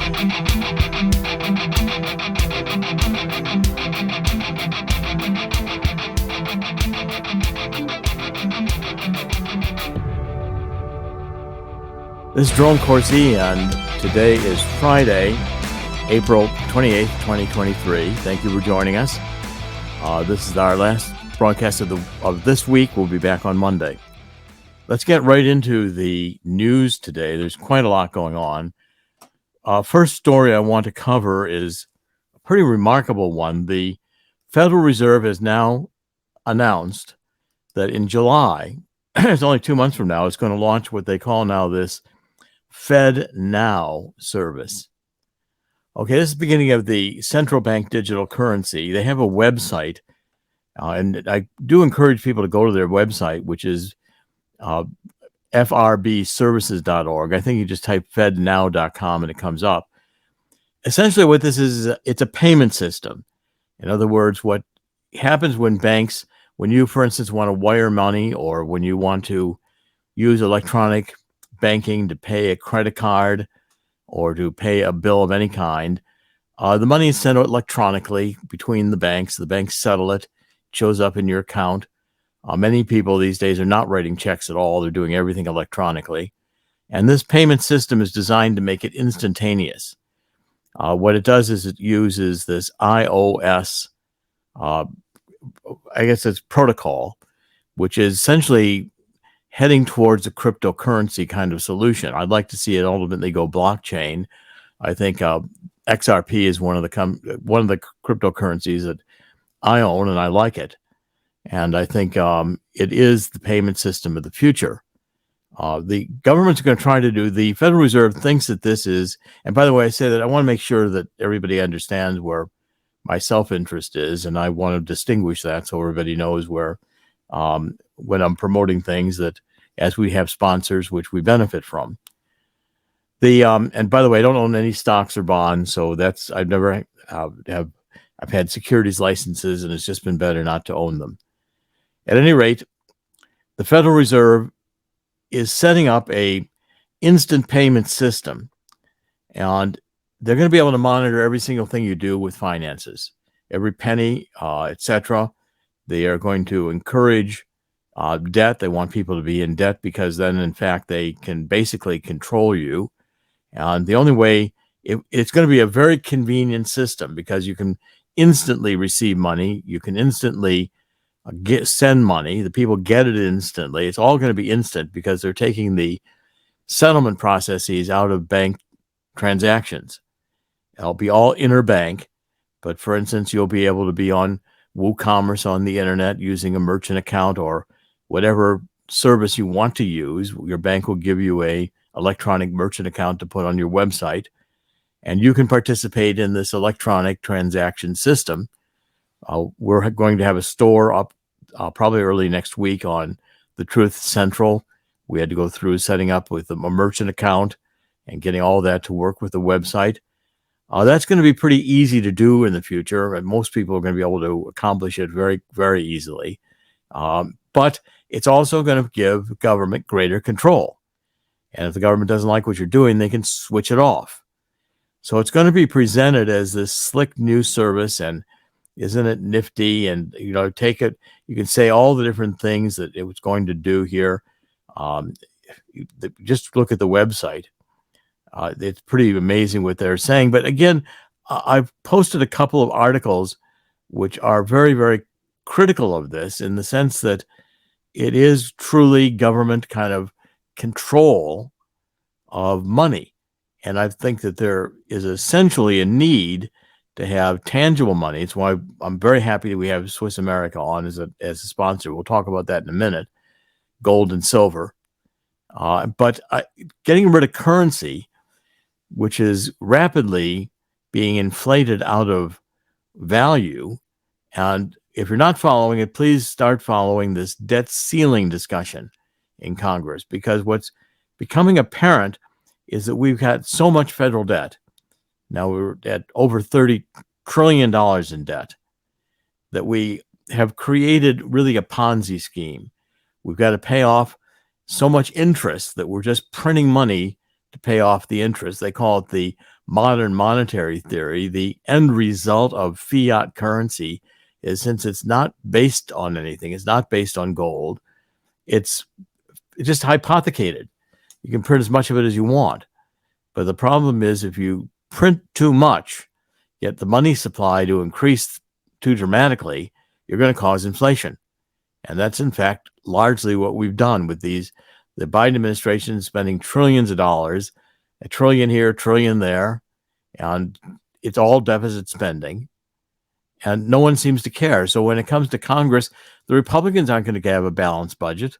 This is Jerome Corsi, and today is Friday, April 28th, 2023. Thank you for joining us. This is our last broadcast of this week. We'll be back on Monday. Let's get right into the news today. There's quite a lot going on. First story I want to cover is a pretty remarkable one. The Federal Reserve has now announced that in July, it's only 2 months from now, it's going to launch what they call now this FedNow service. Okay, this is the beginning of the central bank digital currency. They have a website, and I do encourage people to go to their website, which is frbservices.org. I think you just type fednow.com and it comes up. Essentially what this is, it's a payment system. In other words, what happens when banks, when you, for instance, want to wire money or when you want to use electronic banking to pay a credit card or to pay a bill of any kind, the money is sent electronically between the banks. The banks settle it, shows up in your account. Many people these days are not writing checks at all. They're doing everything electronically. And this payment system is designed to make it instantaneous. What it does is it uses this iOS, I guess it's protocol, which is essentially heading towards a cryptocurrency kind of solution. I'd like to see it ultimately go blockchain. I think XRP is one of the cryptocurrencies that I own, and I like it. And I think it is the payment system of the future. The government's going to try to do, the Federal Reserve thinks that this is, and by the way, I say that I want to make sure that everybody understands where my self-interest is, and I want to distinguish that so everybody knows where, when I'm promoting things, that as we have sponsors, which we benefit from. And by the way, I don't own any stocks or bonds, so that's, I've never I've had securities licenses, and it's just been better not to own them. At any rate, the Federal Reserve is setting up a instant payment system, and they're going to be able to monitor every single thing you do with finances, every penny, etc. They are going to encourage debt. They want people to be in debt because then, in fact, they can basically control you. And the only way, it's going to be a very convenient system because you can instantly receive money. You can instantly send money. The people get it instantly. It's all going to be instant because they're taking the settlement processes out of bank transactions. It'll be all interbank. But for instance, you'll be able to be on WooCommerce on the internet using a merchant account or whatever service you want to use. Your bank will give you a electronic merchant account to put on your website, and you can participate in this electronic transaction system. We're going to have a store up probably early next week on the Truth Central. We had to go through setting up with a merchant account and getting all that to work with the website. That's going to be pretty easy to do in the future, and most people are going to be able to accomplish it very, very easily. But it's also going to give government greater control. And if the government doesn't like what you're doing, they can switch it off. So it's going to be presented as this slick new service, and isn't it nifty? And, take it, you can say all the different things that it was going to do here. Just look at the website. It's pretty amazing what they're saying. But again, I've posted a couple of articles which are very, very critical of this in the sense that it is truly government kind of control of money. And I think that there is essentially a need to have tangible money. It's why I'm very happy that we have Swiss America on as a sponsor. We'll talk about that in a minute, gold and silver. But getting rid of currency, which is rapidly being inflated out of value. And if you're not following it, please start following this debt ceiling discussion in Congress, because what's becoming apparent is that we've got so much federal debt. Now we're at over $30 trillion in debt that we have created really a Ponzi scheme. We've got to pay off so much interest that we're just printing money to pay off the interest. They call it the modern monetary theory, the end result of fiat currency is, since it's not based on anything, it's not based on gold, it's just hypothecated. You can print as much of it as you want. But the problem is, if you print too much, get the money supply to increase too dramatically, you're going to cause inflation. And that's, in fact, largely what we've done with these. The Biden administration is spending trillions of dollars, a trillion here, a trillion there, and it's all deficit spending. And no one seems to care. So when it comes to Congress, the Republicans aren't going to have a balanced budget.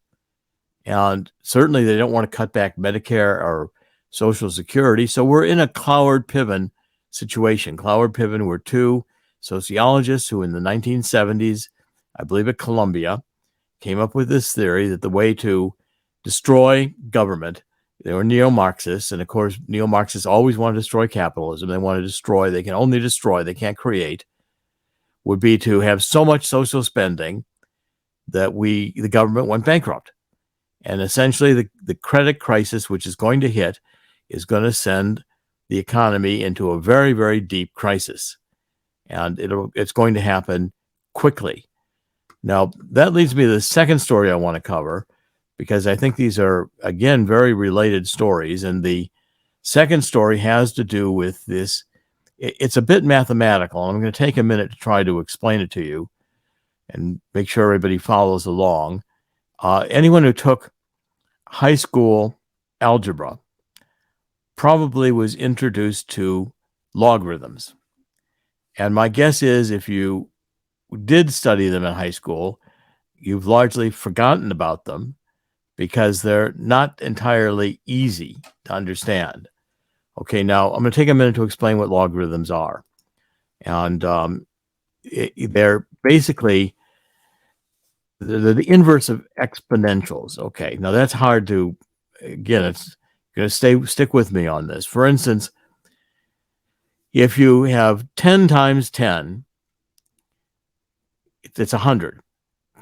And certainly they don't want to cut back Medicare or Social Security. So we're in a Cloward-Piven situation. Cloward-Piven were two sociologists who in the 1970s, I believe at Columbia, came up with this theory that the way to destroy government, they were neo-Marxists, and of course neo-Marxists always want to destroy capitalism. They want to destroy, they can only destroy, they can't create, would be to have so much social spending that the government went bankrupt. And essentially the credit crisis, which is going to hit, is going to send the economy into a very, very deep crisis. And it's going to happen quickly. Now, that leads me to the second story I want to cover, because I think these are, again, very related stories. And the second story has to do with this. It's a bit mathematical. I'm going to take a minute to try to explain it to you and make sure everybody follows along. Anyone who took high school algebra probably was introduced to logarithms. And my guess is if you did study them in high school, you've largely forgotten about them because they're not entirely easy to understand. Okay, now I'm going to take a minute to explain what logarithms are. And they're basically the inverse of exponentials. Okay, now that's hard to, again, it's going to stick with me on this. For instance, if you have 10 times 10, it's 100.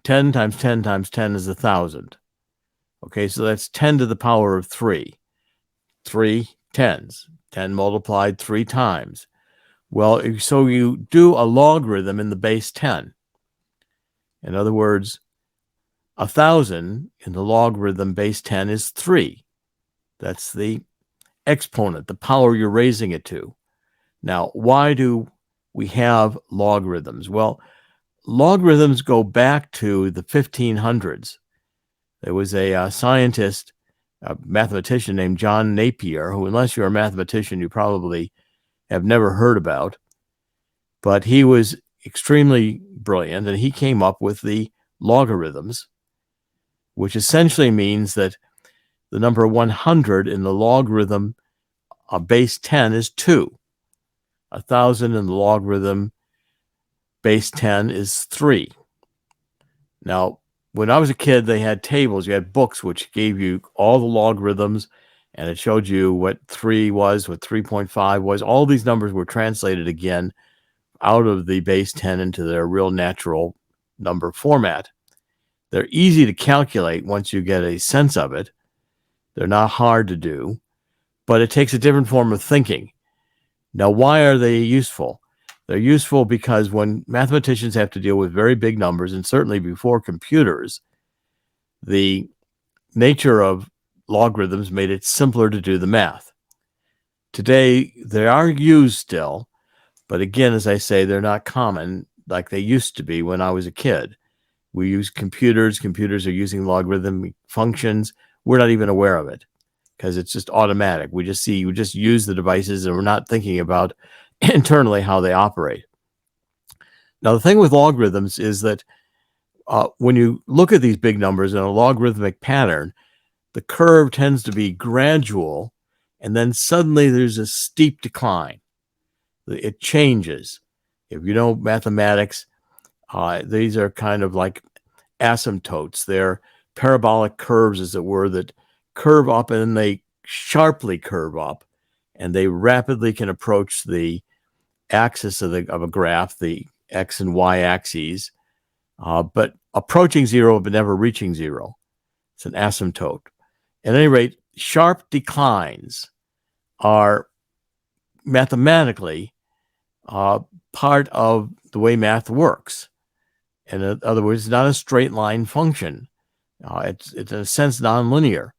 10 times 10 times 10 is 1,000. Okay, so that's 10 to the power of 3. 3 tens. 10 multiplied 3 times. Well, so you do a logarithm in the base 10. In other words, 1,000 in the logarithm base 10 is 3. That's the exponent, the power you're raising it to. Now, why do we have logarithms? Well, logarithms go back to the 1500s. There was a scientist, a mathematician named John Napier, who, unless you're a mathematician, you probably have never heard about. But he was extremely brilliant, and he came up with the logarithms, which essentially means that the number 100 in the logarithm of base 10 is 2. 1,000 in the logarithm base 10 is 3. Now, when I was a kid, they had tables. You had books which gave you all the logarithms, and it showed you what 3 was, what 3.5 was. All these numbers were translated again out of the base 10 into their real natural number format. They're easy to calculate once you get a sense of it. They're not hard to do, but it takes a different form of thinking. Now, why are they useful? They're useful because when mathematicians have to deal with very big numbers, and certainly before computers, the nature of logarithms made it simpler to do the math. Today, they are used still, but again, as I say, they're not common like they used to be when I was a kid. We use computers. Computers are using logarithmic functions. We're not even aware of it because it's just automatic. We just use the devices, and we're not thinking about internally how they operate. Now, the thing with logarithms is that when you look at these big numbers in a logarithmic pattern, the curve tends to be gradual, and then suddenly there's a steep decline. It changes. If you know mathematics, these are kind of like asymptotes. They're parabolic curves, as it were, that curve up and then they sharply curve up, and they rapidly can approach the axis of a graph, the x and y axes, but approaching zero but never reaching zero. It's an asymptote. At any rate, sharp declines are mathematically part of the way math works. And in other words, it's not a straight line function. It's in a sense nonlinear.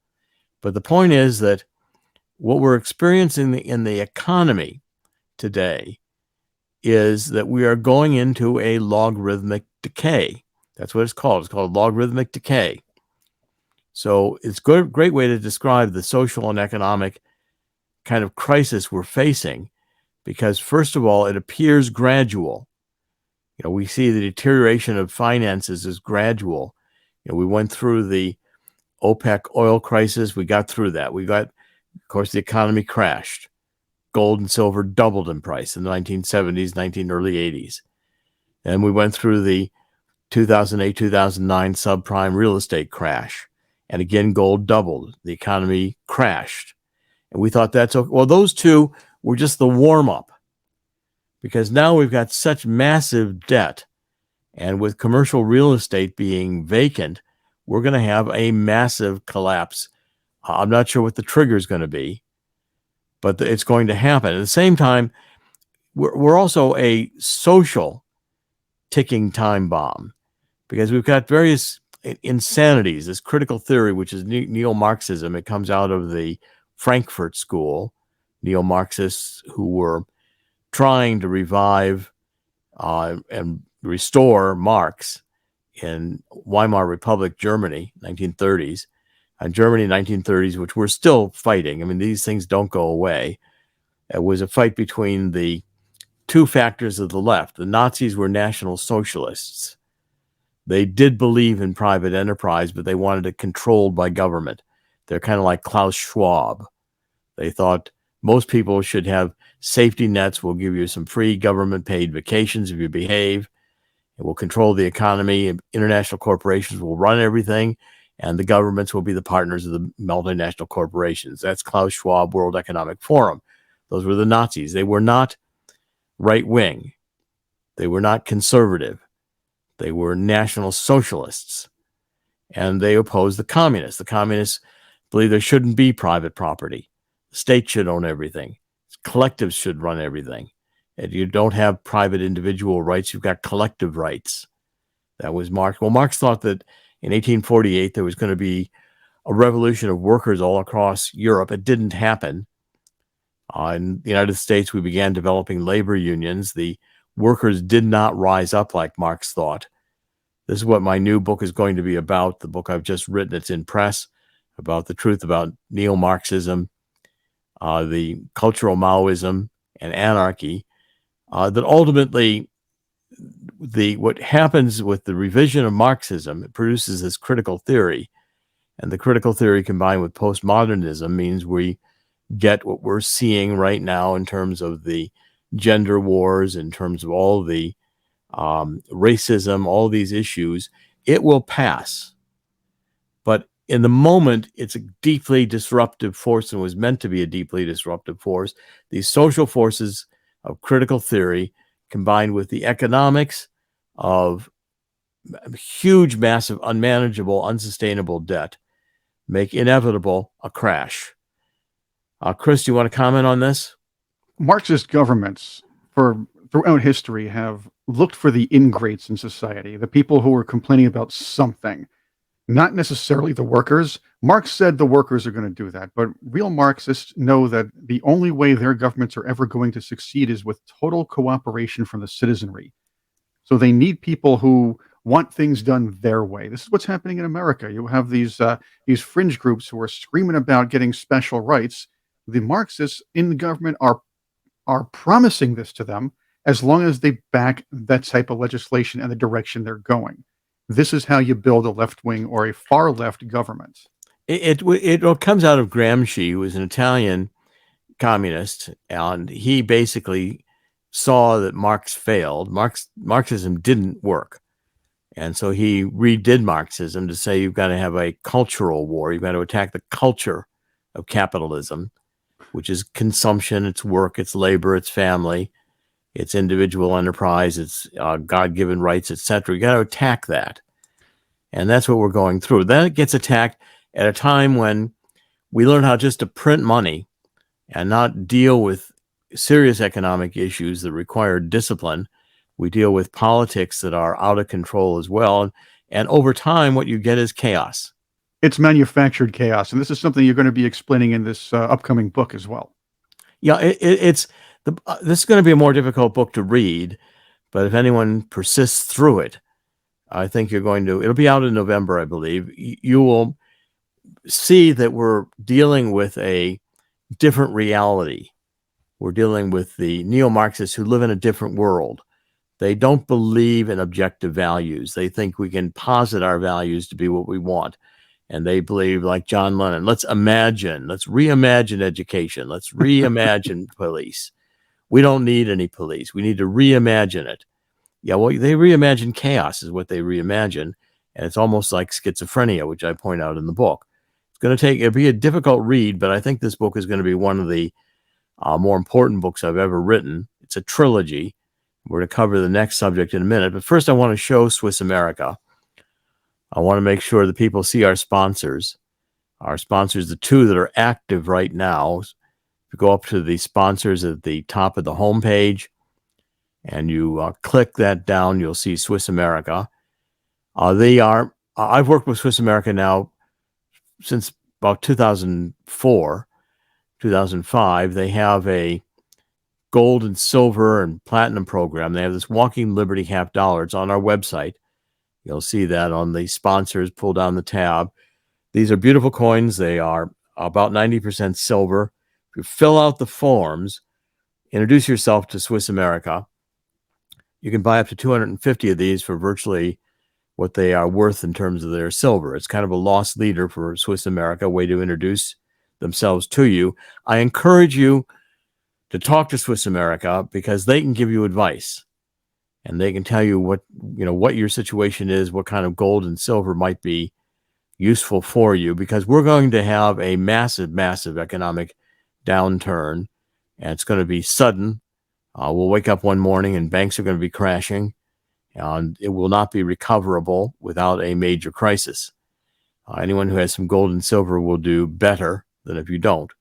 But the point is that what we're experiencing in the economy today is that we are going into a logarithmic decay. That's what it's called. It's called logarithmic decay. So it's a great way to describe the social and economic kind of crisis we're facing, because first of all, it appears gradual. We see the deterioration of finances is gradual. We went through the OPEC oil crisis. We got through that. Of course, the economy crashed. Gold and silver doubled in price in the 1970s, early 80s. And we went through the 2008, 2009 subprime real estate crash. And again, gold doubled. The economy crashed. And we thought that's okay. Well, those two were just the warm-up, because now we've got such massive debt. And with commercial real estate being vacant, we're going to have a massive collapse. I'm not sure what the trigger is going to be, but it's going to happen. At the same time, we're also a social ticking time bomb, because we've got various insanities. This critical theory, which is Neo-Marxism, it comes out of the Frankfurt School, Neo-Marxists who were trying to revive and restore Marx in Weimar Republic, Germany, 1930s, and Germany, 1930s, which we're still fighting. I mean, these things don't go away. It was a fight between the two factors of the left. The Nazis were National Socialists. They did believe in private enterprise, but they wanted it controlled by government. They're kind of like Klaus Schwab. They thought most people should have safety nets. We'll give you some free government-paid vacations if you behave. It will control the economy. International corporations will run everything, and the governments will be the partners of the multinational corporations. That's Klaus Schwab, World Economic Forum. Those were the Nazis. They were not right-wing. They were not conservative. They were National Socialists, and they opposed the communists. The communists believe there shouldn't be private property. The state should own everything. Collectives should run everything. And you don't have private individual rights. You've got collective rights. That was Marx. Well, Marx thought that in 1848 there was going to be a revolution of workers all across Europe. It didn't happen. In the United States, we began developing labor unions. The workers did not rise up like Marx thought. This is what my new book is going to be about, the book I've just written. It's in press, about the truth about Neo-Marxism, the cultural Maoism, and anarchy. That ultimately, what happens with the revision of Marxism, it produces this critical theory. And the critical theory combined with postmodernism means we get what we're seeing right now in terms of the gender wars, in terms of all the racism, all these issues. It will pass. But in the moment, it's a deeply disruptive force, and was meant to be a deeply disruptive force. These social forces of critical theory combined with the economics of huge, massive, unmanageable, unsustainable debt make inevitable a crash. Chris, do you want to comment on this? Marxist governments throughout history have looked for the ingrates in society, the people who are complaining about something, not necessarily the workers. Marx said the workers are going to do that, but real Marxists know that the only way their governments are ever going to succeed is with total cooperation from the citizenry. So they need people who want things done their way. This is what's happening in America. You have these fringe groups who are screaming about getting special rights. The Marxists in the government are promising this to them as long as they back that type of legislation and the direction they're going. This is how you build a left-wing or a far-left government. It comes out of Gramsci, who was an Italian communist, and he basically saw that Marx failed. Marxism didn't work. And so he redid Marxism to say you've got to have a cultural war. You've got to attack the culture of capitalism, which is consumption, it's work, it's labor, it's family, it's individual enterprise, it's God-given rights, etc. You got to attack that. And that's what we're going through. Then it gets attacked at a time when we learn how just to print money and not deal with serious economic issues that require discipline. We deal with politics that are out of control as well. And over time, what you get is chaos. It's manufactured chaos, and this is something you're going to be explaining in this upcoming book as well. Yeah, this is going to be a more difficult book to read, but if anyone persists through it, I think it'll be out in November, I believe. You will see that we're dealing with a different reality. We're dealing with the neo-Marxists who live in a different world. They don't believe in objective values. They think we can posit our values to be what we want. And they believe, like John Lennon, let's reimagine education. Let's reimagine police. We don't need any police. We need to reimagine it. Yeah, well, they reimagine chaos is what they reimagine. And it's almost like schizophrenia, which I point out in the book. It'll be a difficult read, but I think this book is going to be one of the more important books I've ever written. It's a trilogy. We're going to cover the next subject in a minute. But first, I want to show Swiss America. I want to make sure that people see our sponsors. Our sponsors, the two that are active right now. If you go up to the sponsors at the top of the homepage and you click that down, you'll see Swiss America. I've worked with Swiss America now since about 2004, 2005. They have a gold and silver and platinum program. They have this Walking Liberty half dollar. It's on our website. You'll see that on the sponsors. Pull down the tab. These are beautiful coins. They are about 90% silver. If you fill out the forms, introduce yourself to Swiss America, you can buy up to 250 of these for virtually what they are worth in terms of their silver. It's kind of a lost leader for Swiss America, a way to introduce themselves to you. I encourage you to talk to Swiss America because they can give you advice and they can tell you what your situation is, what kind of gold and silver might be useful for you, because we're going to have a massive, massive economic downturn, and it's going to be sudden. We'll wake up one morning and banks are going to be crashing, and it will not be recoverable without a major crisis. Anyone who has some gold and silver will do better than if you don't.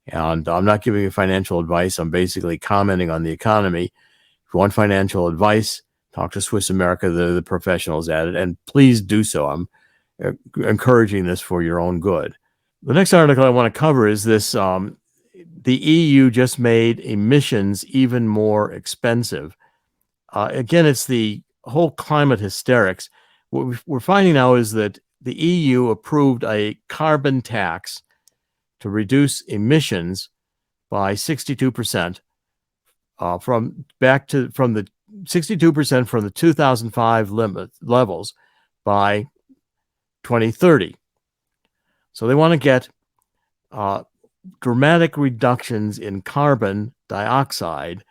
And I'm not giving you financial advice. I'm basically commenting on the economy. If you want financial advice, talk to Swiss America. They're the professionals at it. And please do so. I'm encouraging this for your own good. The next article I want to cover is this. The EU just made emissions even more expensive. Again, it's the whole climate hysterics. What we're finding now is that the EU approved a carbon tax to reduce emissions by 62% from the 62% from the 2005 levels by 2030. So they want to get dramatic reductions in carbon dioxide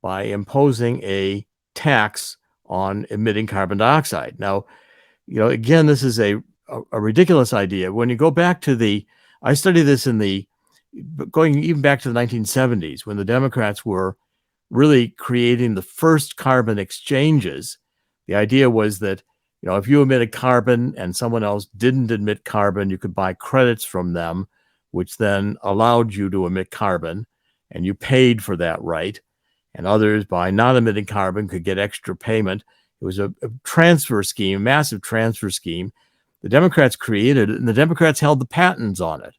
by imposing a tax on emitting carbon dioxide. Now, again, this is a ridiculous idea. When you go back to I studied this going even back to the 1970s when the Democrats were really creating the first carbon exchanges. The idea was that, if you emitted carbon and someone else didn't emit carbon, you could buy credits from them, which then allowed you to emit carbon, and you paid for that right. And others, by not emitting carbon, could get extra payment. It was a transfer scheme, massive transfer scheme. The Democrats created it, and the Democrats held the patents on it.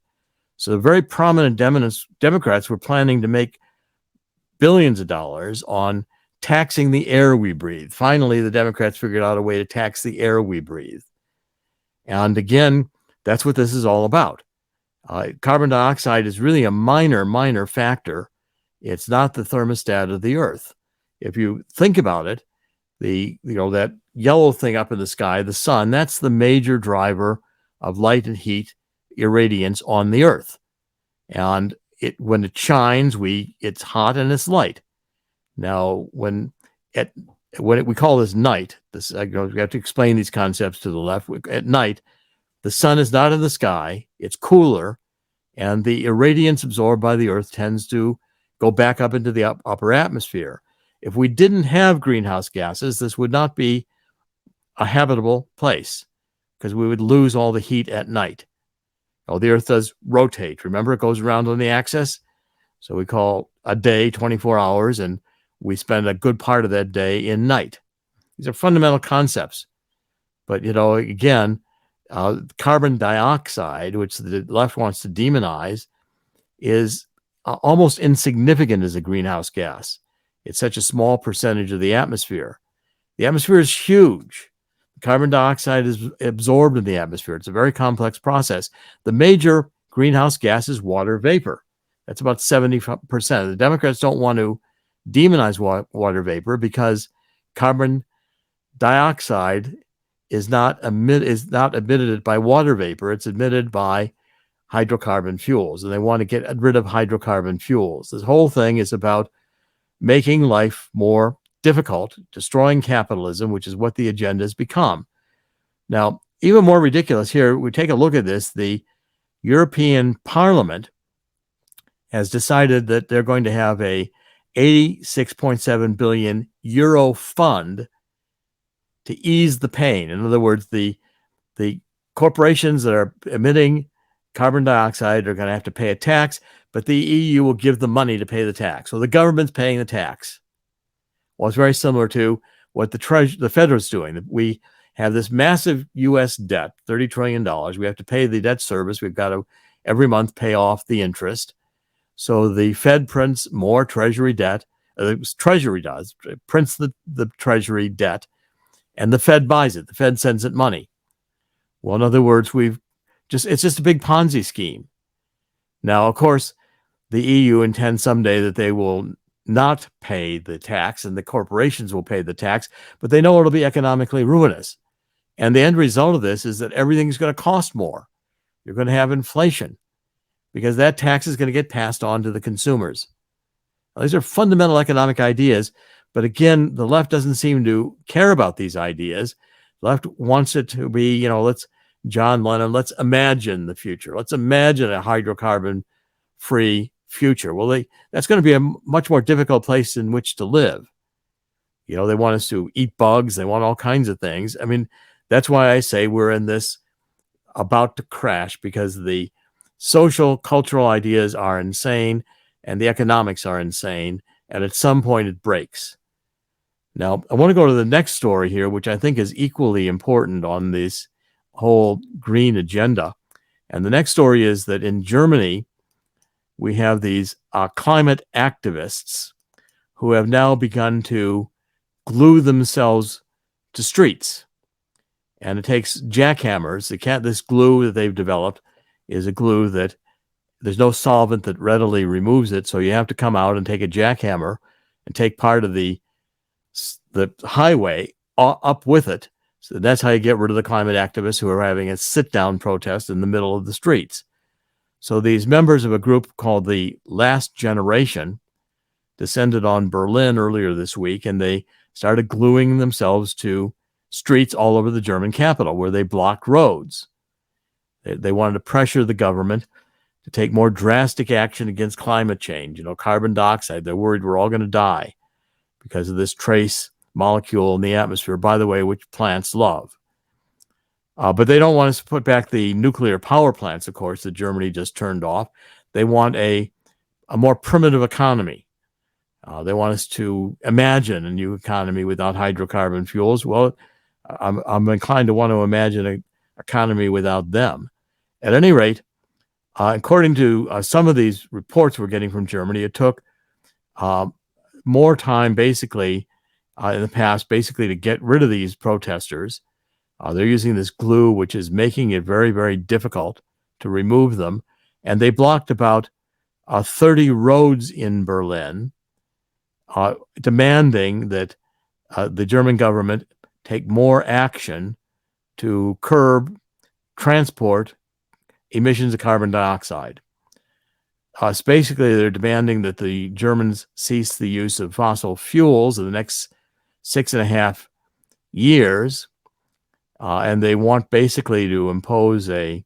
So the very prominent Democrats were planning to make billions of dollars on taxing the air we breathe. Finally, the Democrats figured out a way to tax the air we breathe. And again, that's what this is all about. Carbon dioxide is really a minor, minor factor. It's not the thermostat of the Earth. If you think about it, that yellow thing up in the sky, the sun, that's the major driver of light and heat irradiance on the Earth. And when it shines, it's hot and it's light. Now, we call this night, we have to explain these concepts to the left. At night, the sun is not in the sky, it's cooler, and the irradiance absorbed by the Earth tends to go back up into the upper atmosphere. If we didn't have greenhouse gases, this would not be a habitable place because we would lose all the heat at night. The Earth does rotate. Remember, it goes around on the axis. So we call a day 24 hours, and we spend a good part of that day in night. These are fundamental concepts. But, again, carbon dioxide, which the left wants to demonize, is almost insignificant as a greenhouse gas. It's such a small percentage of the atmosphere. The atmosphere is huge. Carbon dioxide is absorbed in the atmosphere. It's a very complex process. The major greenhouse gas is water vapor. That's about 70%. The Democrats don't want to demonize water vapor because carbon dioxide is not emitted by water vapor. It's emitted by hydrocarbon fuels, and they want to get rid of hydrocarbon fuels. This whole thing is about making life more difficult, destroying capitalism, which is what the agenda has become. Now, even more ridiculous here, we take a look at this. The European Parliament has decided that they're going to have a 86.7 billion euro fund to ease the pain. In other words, the corporations that are emitting carbon dioxide are going to have to pay a tax, but the EU will give them money to pay the tax. So the government's paying the tax. Well, it's very similar to what the Fed's doing. We have this massive U.S. debt, $30 trillion. We have to pay the debt service. We've got to every month pay off the interest. So the Fed prints more Treasury debt. The Treasury does. It prints the Treasury debt, and the Fed buys it. The Fed sends it money. Well, in other words, it's just a big Ponzi scheme. Now, of course, the EU intends someday that they will not pay the tax and the corporations will pay the tax, but they know it'll be economically ruinous. And the end result of this is that everything's going to cost more. You're going to have inflation because that tax is going to get passed on to the consumers. Now, these are fundamental economic ideas, but again, the left doesn't seem to care about these ideas. The left wants it to be, John Lennon, let's imagine the future. Let's imagine a hydrocarbon-free future. Well, that's going to be a much more difficult place in which to live. They want us to eat bugs. They want all kinds of things. I mean, that's why I say we're in this about to crash, because the social, cultural ideas are insane and the economics are insane. And at some point it breaks. Now, I want to go to the next story here, which I think is equally important on this whole green agenda. And the next story is that in Germany, we have these climate activists who have now begun to glue themselves to streets. And it takes jackhammers. This glue that they've developed is a glue that there's no solvent that readily removes it. So you have to come out and take a jackhammer and take part of the highway up with it. So that's how you get rid of the climate activists who are having a sit-down protest in the middle of the streets. So these members of a group called the Last Generation descended on Berlin earlier this week, and they started gluing themselves to streets all over the German capital where they blocked roads. They wanted to pressure the government to take more drastic action against climate change. Carbon dioxide, they're worried we're all going to die because of this trace molecule in the atmosphere, by the way, which plants love. But they don't want us to put back the nuclear power plants, of course, that Germany just turned off. They want a more primitive economy. They want us to imagine a new economy without hydrocarbon fuels. Well, I'm inclined to want to imagine an economy without them. At any rate, according to some of these reports we're getting from Germany, it took more time, basically, in the past, basically, to get rid of these protesters. They're using this glue, which is making it very, very difficult to remove them. And they blocked about 30 roads in Berlin, demanding that the German government take more action to curb transport emissions of carbon dioxide. So basically, they're demanding that the Germans cease the use of fossil fuels in the next 6.5 years. And they want basically to impose a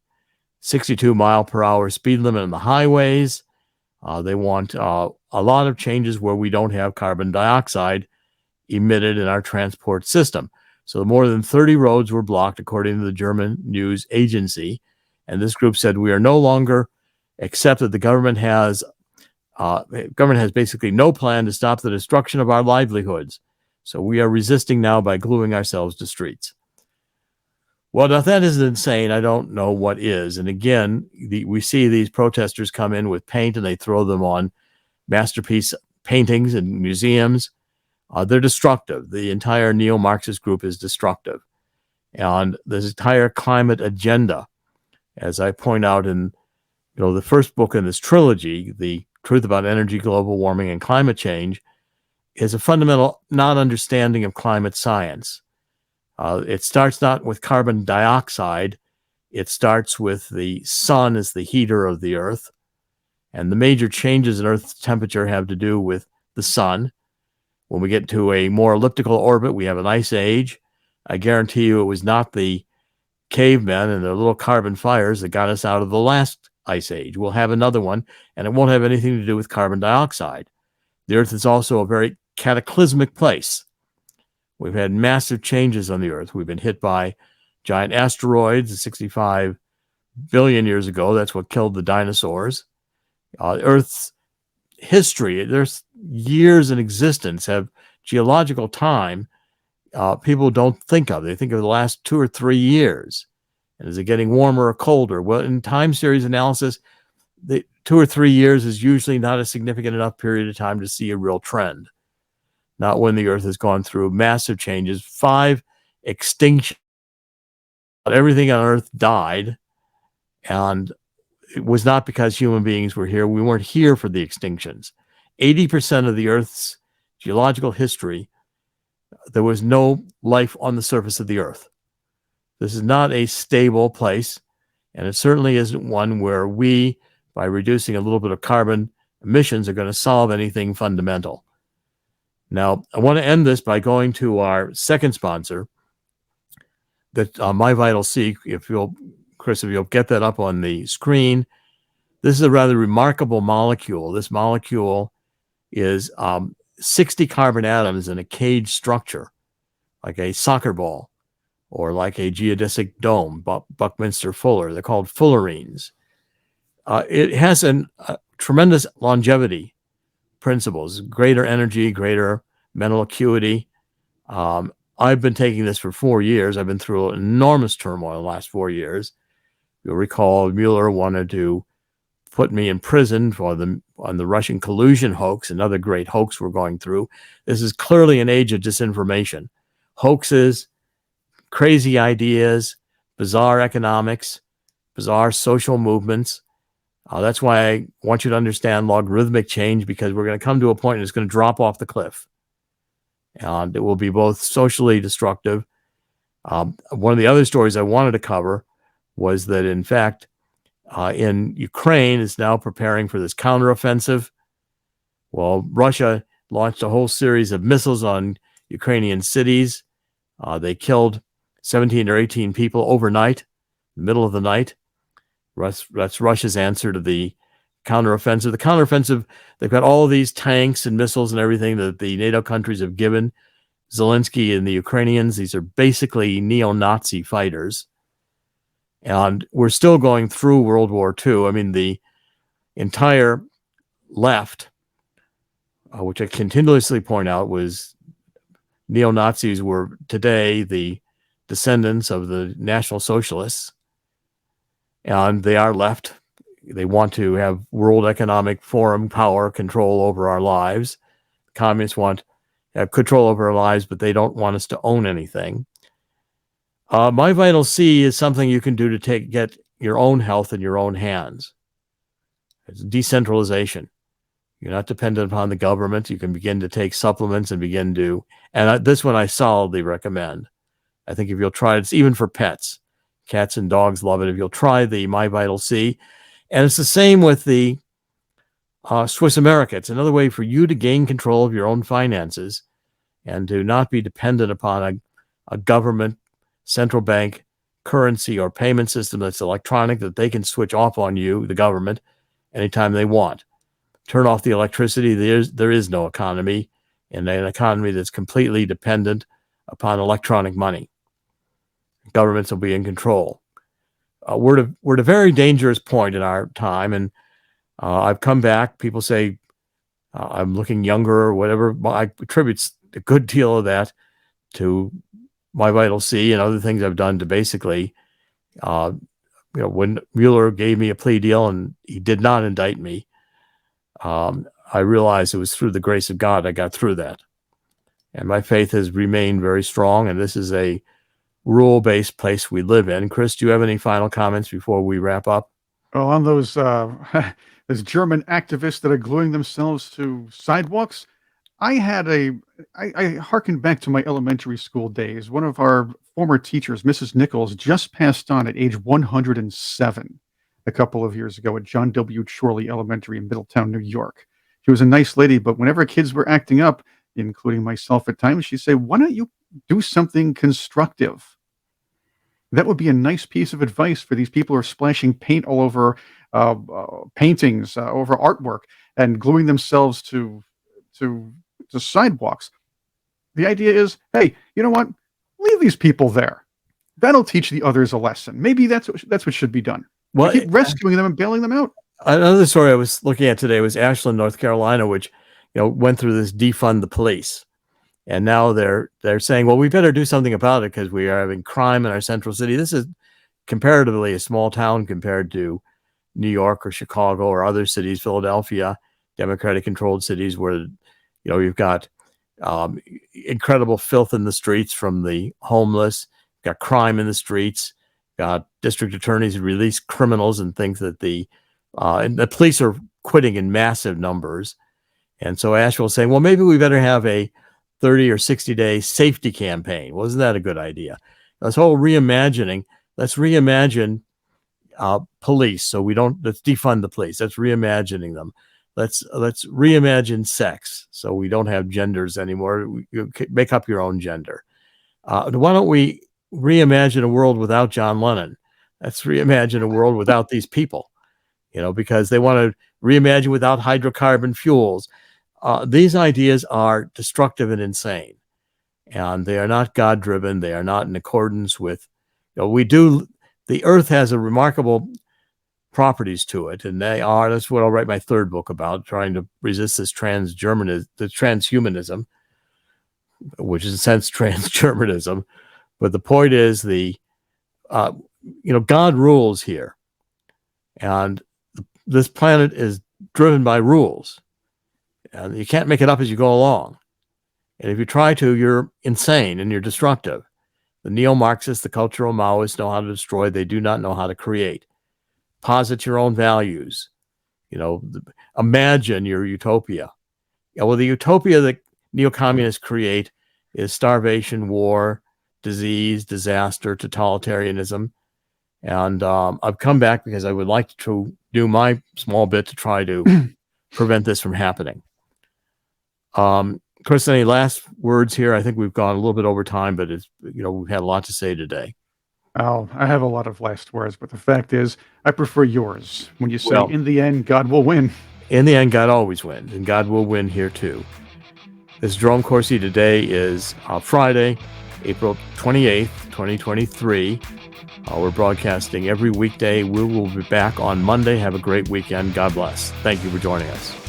62 mile per hour speed limit on the highways. They want a lot of changes where we don't have carbon dioxide emitted in our transport system. So more than 30 roads were blocked, according to the German news agency. And this group said, we are no longer accept that the government has Government has basically no plan to stop the destruction of our livelihoods. So we are resisting now by gluing ourselves to streets. Well, if that isn't insane, I don't know what is. And again, we see these protesters come in with paint and they throw them on masterpiece paintings in museums. They're destructive. The entire Neo-Marxist group is destructive. And this entire climate agenda, as I point out in the first book in this trilogy, The Truth About Energy, Global Warming, and Climate Change, is a fundamental non-understanding of climate science. It starts not with carbon dioxide. It starts with the sun as the heater of the earth. And the major changes in Earth's temperature have to do with the sun. When we get to a more elliptical orbit, we have an ice age. I guarantee you it was not the cavemen and their little carbon fires that got us out of the last ice age. We'll have another one, and it won't have anything to do with carbon dioxide. The Earth is also a very cataclysmic place. We've had massive changes on the Earth. We've been hit by giant asteroids 65 billion years ago. That's what killed the dinosaurs. Earth's history, there's years in existence, have geological time people don't think of. They think of the last 2 or 3 years. And is it getting warmer or colder? Well, in time series analysis, the 2 or 3 years is usually not a significant enough period of time to see a real trend. Not when the Earth has gone through massive changes, 5 extinctions. Everything on Earth died, and it was not because human beings were here. We weren't here for the extinctions. 80% of the Earth's geological history, there was no life on the surface of the Earth. This is not a stable place, and it certainly isn't one where we, by reducing a little bit of carbon emissions, are going to solve anything fundamental. Now, I want to end this by going to our second sponsor, that My Vital C. Chris, if you'll get that up on the screen. This is a rather remarkable molecule. This molecule is 60 carbon atoms in a cage structure, like a soccer ball or like a geodesic dome, Buckminster Fuller. They're called fullerenes. It has a tremendous longevity principles, greater energy, greater mental acuity. I've been taking this for 4 years. I've been through enormous turmoil the last 4 years. You'll recall Mueller wanted to put me in prison on the Russian collusion hoax, another great hoax we're going through. This is clearly an age of disinformation. Hoaxes, crazy ideas, bizarre economics, bizarre social movements. That's why I want you to understand logarithmic change, because we're going to come to a point and it's going to drop off the cliff. And it will be both socially destructive. One of the other stories I wanted to cover was that, in fact, in Ukraine is now preparing for this counteroffensive. Well, Russia launched a whole series of missiles on Ukrainian cities. They killed 17 or 18 people overnight, in the middle of the night. That's Russia's answer to the counteroffensive. The counteroffensive, they've got all of these tanks and missiles and everything that the NATO countries have given Zelensky and the Ukrainians. These are basically neo-Nazi fighters. And we're still going through World War II. I mean, the entire left, which I continuously point out, was neo-Nazis were today the descendants of the National Socialists. And they are left. They want to have World Economic Forum power, control over our lives. Communists want to have control over our lives, but they don't want us to own anything. My Vital C is something you can do to get your own health in your own hands. It's decentralization. You're not dependent upon the government. You can begin to take supplements and this one I solidly recommend. I think if you'll try it, it's even for pets. Cats and dogs love it. If you'll try the My Vital C. And it's the same with the Swiss America. It's another way for you to gain control of your own finances and to not be dependent upon a government, central bank, currency, or payment system that's electronic that they can switch off on you, the government, anytime they want. Turn off the electricity. There is no economy, in an economy that's completely dependent upon electronic money. Governments will be in control. We're at a very dangerous point in our time, and I've come back. People say, I'm looking younger or whatever. I attribute a good deal of that to my Vital C and other things I've done to basically, when Mueller gave me a plea deal and he did not indict me, I realized it was through the grace of God I got through that. And my faith has remained very strong, and this is a rule-based place we live in. Chris, do you have any final comments before we wrap up? Oh, on those those German activists that are gluing themselves to sidewalks, I harkened back to my elementary school days. One of our former teachers, Mrs. Nichols, just passed on at age 107 a couple of years ago at John W. Chorley Elementary in Middletown, New York. She was a nice lady, but whenever kids were acting up, including myself at times, she'd say, "Why don't you do something constructive?" That would be a nice piece of advice for these people who are splashing paint all over paintings, over artwork, and gluing themselves to sidewalks. The idea is, hey, you know what? Leave these people there. That'll teach the others a lesson. Maybe that's what should be done. Well, keep rescuing them and bailing them out. Another story I was looking at today was Ashland, North Carolina, which went through this defund the police. And now they're saying, well, we better do something about it because we are having crime in our central city. This is comparatively a small town compared to New York or Chicago or other cities, Philadelphia, Democratic controlled cities where, you've got incredible filth in the streets from the homeless, got crime in the streets, got district attorneys who release criminals and think that and the police are quitting in massive numbers. And so Asheville was saying, well, maybe we better have a 30 or 60-day safety campaign. Wasn't that a good idea? This whole reimagining, let's reimagine police. So let's defund the police. Let's reimagining them. Let's reimagine sex. So we don't have genders anymore. You make up your own gender. Why don't we reimagine a world without John Lennon? Let's reimagine a world without these people, because they want to reimagine without hydrocarbon fuels. These ideas are destructive and insane, and they are not God-driven. They are not in accordance with, the earth has a remarkable properties to it, and that's what I'll write my third book about, trying to resist this transhumanism, which is in a sense transgermanism. But the point is God rules here, and this planet is driven by rules. And you can't make it up as you go along. And if you try to, you're insane and you're destructive. The Neo-Marxists, the cultural Maoists know how to destroy. They do not know how to create. Posit your own values. Imagine your utopia. Well, the utopia that neo-communists create is starvation, war, disease, disaster, totalitarianism. And I've come back because I would like to do my small bit to try to prevent this from happening. Chris, any last words here? I think we've gone a little bit over time, but we've had a lot to say today. Oh, I have a lot of last words, but the fact is, I prefer yours. When you say, in the end, God will win. In the end, God always wins, and God will win here too. This is Jerome Corsi. Today is Friday, April 28th, 2023. We're broadcasting every weekday. We will be back on Monday. Have a great weekend. God bless. Thank you for joining us.